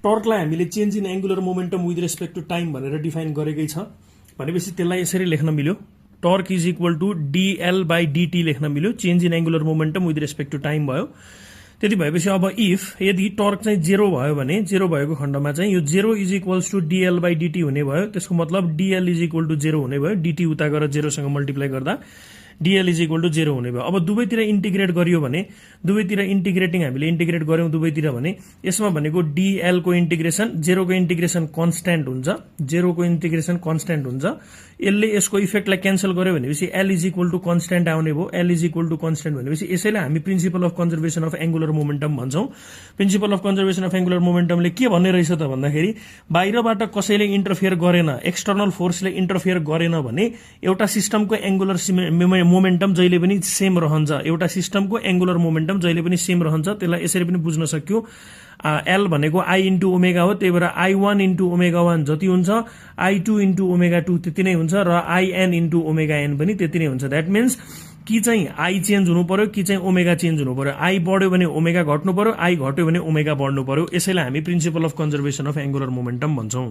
टर्कलाई हामीले change in angular momentum with respect to time भनेर define गरेकै छ भनेपछि त्यसलाई यसरी लेख्न मिल्यो torque is equal to dl by dt लेख्न मिल्यो change in angular momentum with respect to time भयो त्यति भएपछि अब इफ यदि टर्क चाहिँ 0 भयो भने 0 भएको खण्डमा चाहिँ यो 0 is equals to dl by dt हुने भयो त्यसको मतलब dl इज इक्वल टु 0 हुने भयो dt उता गएर 0 सँग मल्टिप्लाई गर्दा dl इज इक्वल टु 0 हुने भयो अब दुवैतिर इन्टिग्रेट गरियो भने दुवैतिर इन्टिग्रेटिङ हामीले इन्टिग्रेट गर्यौं दुवैतिर भने यसमा भनेको dl को इन्टिग्रेसन 0 को इन्टिग्रेसन कन्स्ट्यान्ट हुन्छ 0 को इन्टिग्रेसन कन्स्ट्यान्ट हुन्छ यसले यसको इफेक्टलाई क्यान्सल गर्यो भनेपछि l is equal to constant आउने भयो l is equal to constant भनेपछि यसैले हामी principle of conservation of angular momentum भन्छौं principle of conservation of angular मोमेन्टमले के भन्ने रहेछ त भन्दाखेरि बाहिरबाट कसैले इन्टरफियर गरेन एक्सटर्नल फोर्सले इन्टरफियर गरेन भने एउटा सिस्टमको एंगुलर मोमेन्टम जहिले पनि सेम रहन्छ एउटा सिस्टमको एंगुलर मोमेन्टम जहिले पनि सेम रहन्छ त्यसलाई यसरी पनि बुझ्न सक्यो L भनेको I इन्टु ओमेगा हो त्यही भएर I1 इन्टु ओमेगा 1 जति हुन्छ I2 इन्टु ओमेगा 2 त्यति नै हुन्छ र IN इन्टु ओमेगा n पनि त्यति नै हुन्छ द्याट मिन्स कि चाहिँ I चेन्ज हुनु पर्यो कि चाहिँ ओमेगा चेन्ज हुनु पर्यो I बढ्यो भने ओमेगा घट्नु पर्यो I घट्यो भने ओमेगा बढ्नु पर्यो यसैलाई हामी principle of conservation of angular momentum भन्छौं